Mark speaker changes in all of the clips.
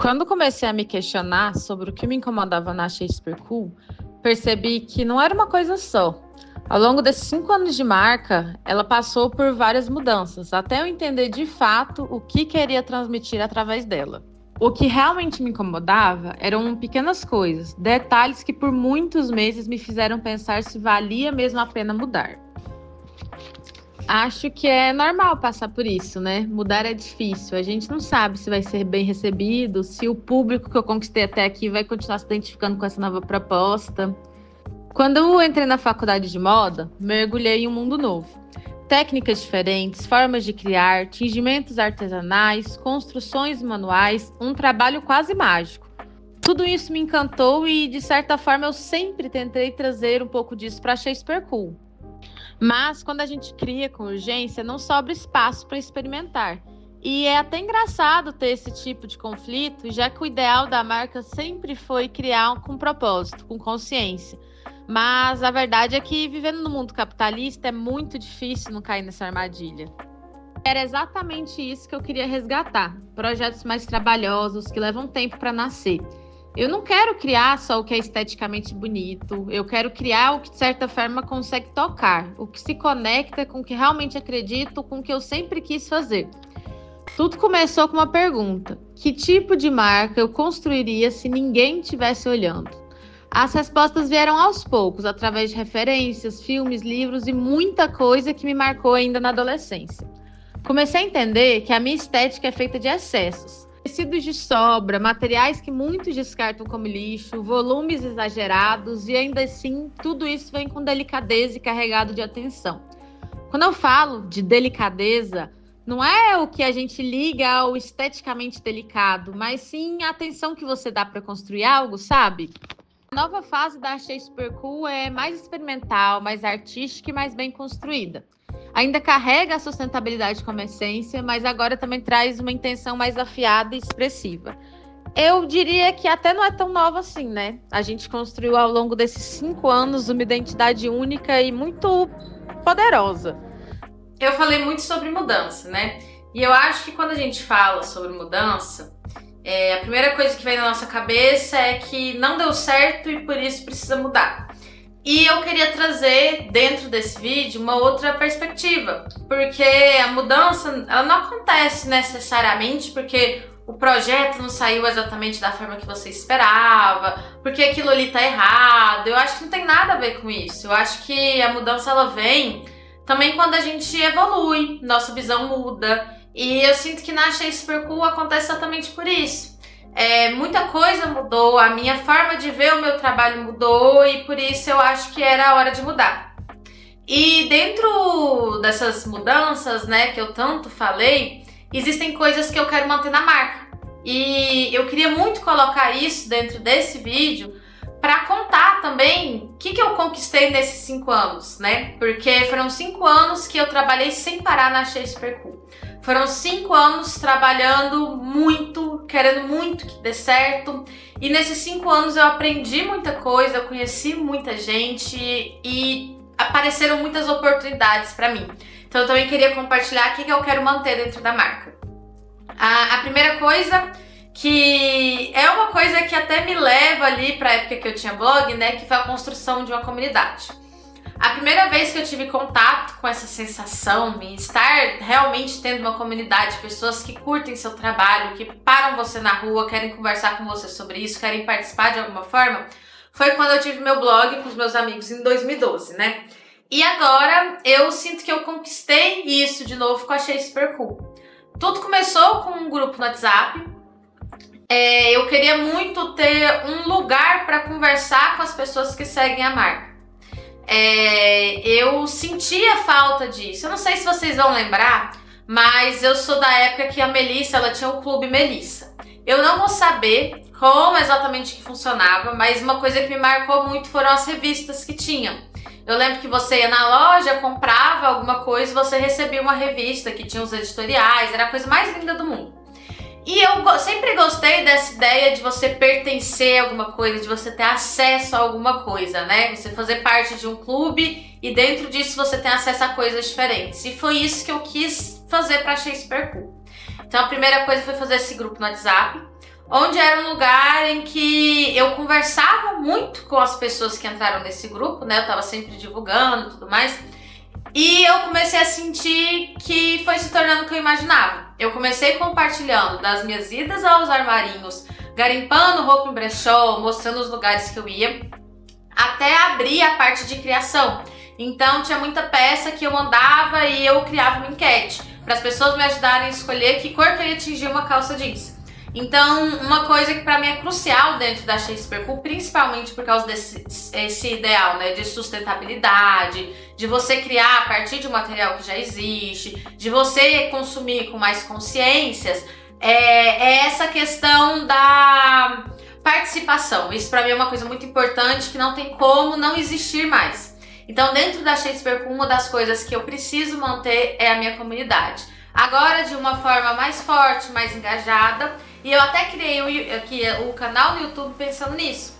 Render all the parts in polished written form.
Speaker 1: Quando comecei a me questionar sobre o que me incomodava na Shakespeare Cool, percebi que não era uma coisa só. Ao longo desses 5 anos de marca, ela passou por várias mudanças, até eu entender de fato o que queria transmitir através dela. O que realmente me incomodava eram pequenas coisas, detalhes que por muitos meses me fizeram pensar se valia mesmo a pena mudar. Acho que é normal passar por isso, né? Mudar é difícil. A gente não sabe se vai ser bem recebido, se o público que eu conquistei até aqui vai continuar se identificando com essa nova proposta. Quando eu entrei na faculdade de moda, mergulhei em um mundo novo. Técnicas diferentes, formas de criar, tingimentos artesanais, construções manuais, um trabalho quase mágico. Tudo isso me encantou e, de certa forma, eu sempre tentei trazer um pouco disso para Shakespeare Cool. Mas quando a gente cria com urgência, não sobra espaço para experimentar. E é até engraçado ter esse tipo de conflito, já que o ideal da marca sempre foi criar com propósito, com consciência. Mas a verdade é que vivendo no mundo capitalista é muito difícil não cair nessa armadilha. Era exatamente isso que eu queria resgatar. Projetos mais trabalhosos, que levam tempo para nascer. Eu não quero criar só o que é esteticamente bonito, eu quero criar o que de certa forma consegue tocar, o que se conecta com o que realmente acredito, com o que eu sempre quis fazer. Tudo começou com uma pergunta: que tipo de marca eu construiria se ninguém estivesse olhando? As respostas vieram aos poucos, através de referências, filmes, livros e muita coisa que me marcou ainda na adolescência. Comecei a entender que a minha estética é feita de excessos. Tecidos de sobra, materiais que muitos descartam como lixo, volumes exagerados e ainda assim tudo isso vem com delicadeza e carregado de atenção. Quando eu falo de delicadeza, não é o que a gente liga ao esteticamente delicado, mas sim a atenção que você dá para construir algo, sabe? A nova fase da Shakespeare Cool é mais experimental, mais artística e mais bem construída. Ainda carrega a sustentabilidade como essência, mas agora também traz uma intenção mais afiada e expressiva. Eu diria que até não é tão nova assim, né? A gente construiu ao longo desses 5 anos uma identidade única e muito poderosa.
Speaker 2: Eu falei muito sobre mudança, né? E eu acho que quando a gente fala sobre mudança, a primeira coisa que vem na nossa cabeça é que não deu certo e por isso precisa mudar. E eu queria trazer dentro desse vídeo uma outra perspectiva, porque a mudança ela não acontece necessariamente porque o projeto não saiu exatamente da forma que você esperava, porque aquilo ali tá errado. Eu acho que não tem nada a ver com isso. Eu acho que a mudança ela vem também quando a gente evolui, nossa visão muda. E eu sinto que na Shakespeare Cool acontece exatamente por isso. Muita coisa mudou, a minha forma de ver o meu trabalho mudou e por isso eu acho que era a hora de mudar. E dentro dessas mudanças, né, que eu tanto falei, existem coisas que eu quero manter na marca. E eu queria muito colocar isso dentro desse vídeo para contar também o que eu conquistei nesses 5 anos, né? Porque foram 5 anos que eu trabalhei sem parar na Shakespeare Cool. Foram 5 anos trabalhando muito, querendo muito que dê certo. E nesses 5 anos eu aprendi muita coisa, eu conheci muita gente e apareceram muitas oportunidades para mim. Então eu também queria compartilhar o que eu quero manter dentro da marca. A primeira coisa, que é uma coisa que até me leva ali para a época que eu tinha blog, né, que foi a construção de uma comunidade. A primeira vez que eu tive contato com essa sensação de estar realmente tendo uma comunidade, pessoas que curtem seu trabalho, que param você na rua, querem conversar com você sobre isso, querem participar de alguma forma, foi quando eu tive meu blog com os meus amigos em 2012, né? E agora eu sinto que eu conquistei isso de novo com a Shakespeare Cool. Tudo começou com um grupo no WhatsApp. Eu queria muito ter um lugar para conversar com as pessoas que seguem a marca. Eu sentia falta disso. Eu não sei se vocês vão lembrar, mas eu sou da época que a Melissa, ela tinha o Clube Melissa. Eu não vou saber como exatamente que funcionava, mas uma coisa que me marcou muito foram as revistas que tinham. Eu lembro que você ia na loja, comprava alguma coisa e você recebia uma revista que tinha os editoriais, era a coisa mais linda do mundo. E eu sempre gostei dessa ideia de você pertencer a alguma coisa, de você ter acesso a alguma coisa, né? Você fazer parte de um clube e dentro disso você tem acesso a coisas diferentes. E foi isso que eu quis fazer para Shakespeare Cool. Então a primeira coisa foi fazer esse grupo no WhatsApp. onde era um lugar em que eu conversava muito com as pessoas que entraram nesse grupo, né? Eu tava sempre divulgando e tudo mais. E eu comecei a sentir que foi se tornando o que eu imaginava. Eu comecei compartilhando das minhas idas aos armarinhos, garimpando roupa em brechó, mostrando os lugares que eu ia, até abrir a parte de criação. Então tinha muita peça que eu andava e eu criava uma enquete para as pessoas me ajudarem a escolher que cor que eu ia tingir uma calça jeans. Então, uma coisa que para mim é crucial dentro da Shakespeare Cool, principalmente por causa desse ideal, né, de sustentabilidade, de você criar a partir de um material que já existe, de você consumir com mais consciências, é essa questão da participação. Isso para mim é uma coisa muito importante que não tem como não existir mais. Então, dentro da Shakespeare Cool, uma das coisas que eu preciso manter é a minha comunidade. Agora, de uma forma mais forte, mais engajada, e eu até criei aqui o canal no YouTube pensando nisso.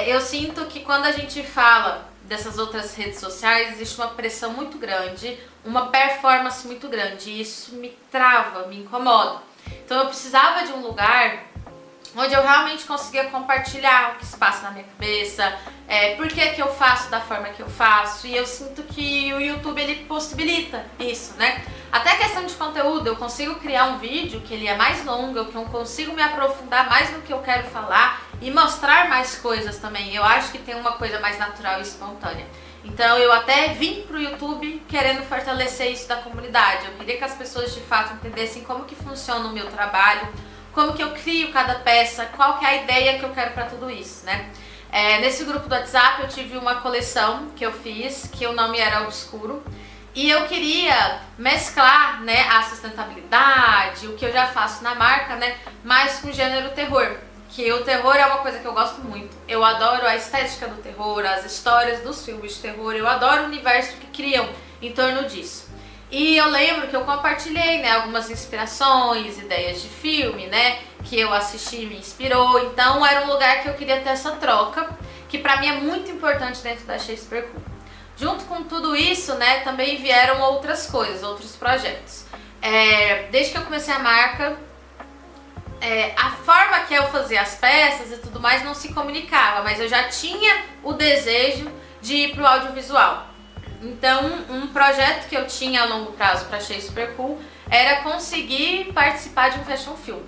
Speaker 2: Eu sinto que quando a gente fala dessas outras redes sociais, existe uma pressão muito grande, uma performance muito grande, e isso me trava, me incomoda. Então eu precisava de um lugar onde eu realmente conseguia compartilhar o que se passa na minha cabeça, por que eu faço da forma que eu faço, e eu sinto que o YouTube ele possibilita isso, né? Até questão de conteúdo, eu consigo criar um vídeo que ele é mais longo, que eu consigo me aprofundar mais no que eu quero falar e mostrar mais coisas também. Eu acho que tem uma coisa mais natural e espontânea. Então eu até vim pro YouTube querendo fortalecer isso da comunidade. Eu queria que as pessoas de fato entendessem como que funciona o meu trabalho, como que eu crio cada peça, qual que é a ideia que eu quero para tudo isso, né? Nesse grupo do WhatsApp eu tive uma coleção que eu fiz, que o nome era Obscuro, e eu queria mesclar, né, a sustentabilidade, o que eu já faço na marca, né, mais com o gênero terror, que o terror é uma coisa que eu gosto muito. Eu adoro a estética do terror, as histórias dos filmes de terror, eu adoro o universo que criam em torno disso. E eu lembro que eu compartilhei, né, algumas inspirações, ideias de filme, né, que eu assisti e me inspirou. Então era um lugar que eu queria ter essa troca, que pra mim é muito importante dentro da Shakespeare Cool. Junto com tudo isso, né, também vieram outras coisas, outros projetos. Desde que eu comecei a marca, a forma que eu fazia as peças e tudo mais não se comunicava, mas eu já tinha o desejo de ir pro audiovisual. Então, um projeto que eu tinha a longo prazo para Shakespeare Cool era conseguir participar de um fashion film.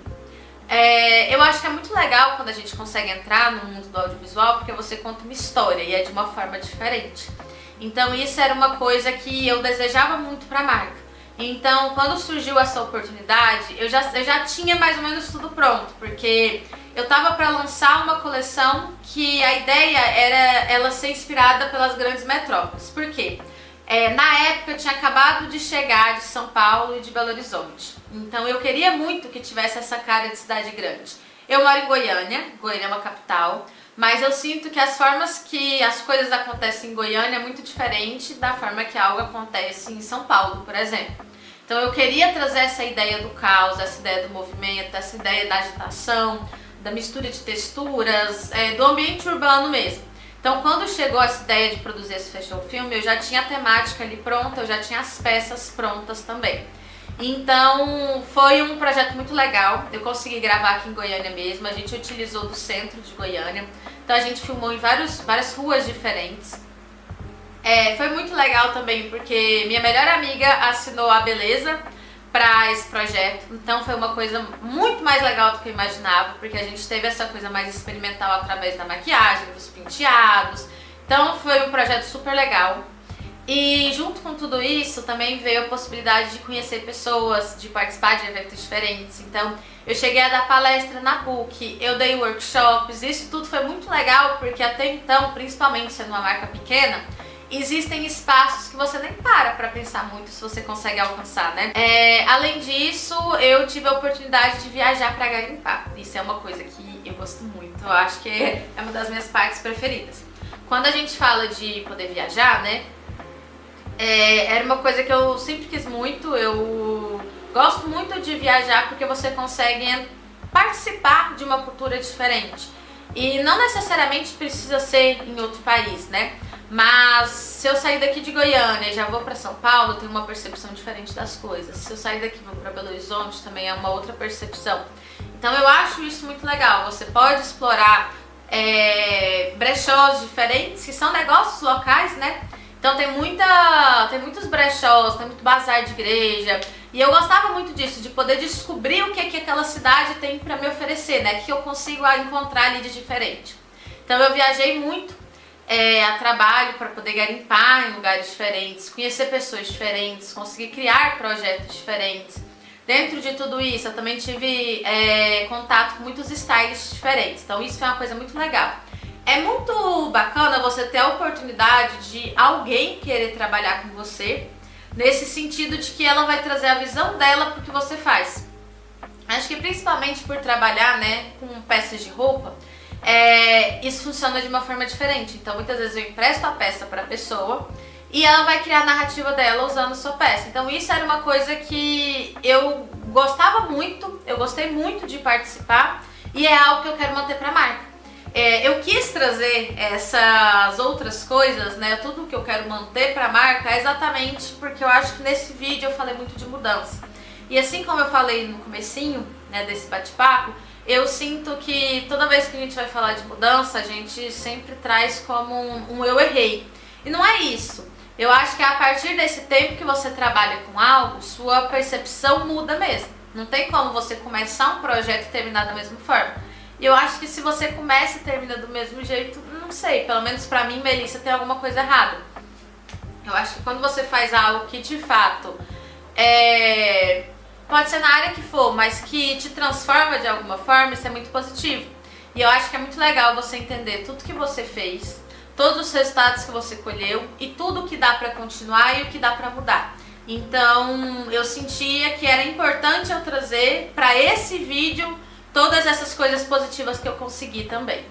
Speaker 2: Eu acho que é muito legal quando a gente consegue entrar no mundo do audiovisual, porque você conta uma história e é de uma forma diferente. Então isso era uma coisa que eu desejava muito para a marca. Então quando surgiu essa oportunidade, eu já tinha mais ou menos tudo pronto, porque eu estava para lançar uma coleção que a ideia era ela ser inspirada pelas grandes metrópoles. Por quê? Na época eu tinha acabado de chegar de São Paulo e de Belo Horizonte. Então eu queria muito que tivesse essa cara de cidade grande. Eu moro em Goiânia, Goiânia é uma capital, mas eu sinto que as formas que as coisas acontecem em Goiânia é muito diferente da forma que algo acontece em São Paulo, por exemplo. Então eu queria trazer essa ideia do caos, essa ideia do movimento, essa ideia da agitação, da mistura de texturas, do ambiente urbano mesmo. Então quando chegou essa ideia de produzir esse fashion film, eu já tinha a temática ali pronta, eu já tinha as peças prontas também. Então foi um projeto muito legal, eu consegui gravar aqui em Goiânia mesmo, a gente utilizou do centro de Goiânia, então a gente filmou em várias ruas diferentes. Foi muito legal também porque minha melhor amiga assinou a beleza para esse projeto, então foi uma coisa muito mais legal do que eu imaginava, porque a gente teve essa coisa mais experimental através da maquiagem, dos penteados, então foi um projeto super legal. E junto com tudo isso também veio a possibilidade de conhecer pessoas, de participar de eventos diferentes. Então eu cheguei a dar palestra na PUC, eu dei workshops, isso tudo foi muito legal porque até então, principalmente sendo uma marca pequena, existem espaços que você nem para pensar muito se você consegue alcançar, né? Além disso, eu tive a oportunidade de viajar para garimpar. Isso é uma coisa que eu gosto muito, eu acho que é uma das minhas partes preferidas. Quando a gente fala de poder viajar, né? Era uma coisa que eu sempre quis muito, eu gosto muito de viajar porque você consegue participar de uma cultura diferente. E não necessariamente precisa ser em outro país, né? Mas se eu sair daqui de Goiânia e já vou para São Paulo, eu tenho uma percepção diferente das coisas. Se eu sair daqui e vou para Belo Horizonte, também é uma outra percepção. Então eu acho isso muito legal. Você pode explorar brechós diferentes, que são negócios locais, né? Então tem muitos brechós, tem muito bazar de igreja. E eu gostava muito disso, de poder descobrir o que aquela cidade tem para me oferecer, né? Que eu consigo encontrar ali de diferente. Então eu viajei muito a trabalho para poder garimpar em lugares diferentes, conhecer pessoas diferentes, conseguir criar projetos diferentes. Dentro de tudo isso, eu também tive contato com muitos stylists diferentes. Então isso foi uma coisa muito legal. É muito bacana você ter a oportunidade de alguém querer trabalhar com você, nesse sentido de que ela vai trazer a visão dela pro que você faz. Acho que principalmente por trabalhar, né, com peças de roupa, isso funciona de uma forma diferente. Então muitas vezes eu empresto a peça para a pessoa e ela vai criar a narrativa dela usando sua peça. Então isso era uma coisa que eu gostava muito, eu gostei muito de participar e é algo que eu quero manter para a marca. Eu quis trazer essas outras coisas, né, tudo que eu quero manter para a marca, exatamente porque eu acho que nesse vídeo eu falei muito de mudança. E assim como eu falei no comecinho, né, desse bate-papo, eu sinto que toda vez que a gente vai falar de mudança, a gente sempre traz como um eu errei. E não é isso. Eu acho que a partir desse tempo que você trabalha com algo, sua percepção muda mesmo. Não tem como você começar um projeto e terminar da mesma forma. E eu acho que se você começa e termina do mesmo jeito, não sei, pelo menos pra mim, Melissa, tem alguma coisa errada. Eu acho que quando você faz algo que de fato pode ser na área que for, mas que te transforma de alguma forma, isso é muito positivo. E eu acho que é muito legal você entender tudo que você fez, todos os resultados que você colheu e tudo que dá pra continuar e o que dá pra mudar. Então eu sentia que era importante eu trazer pra esse vídeo todas essas coisas positivas que eu consegui também.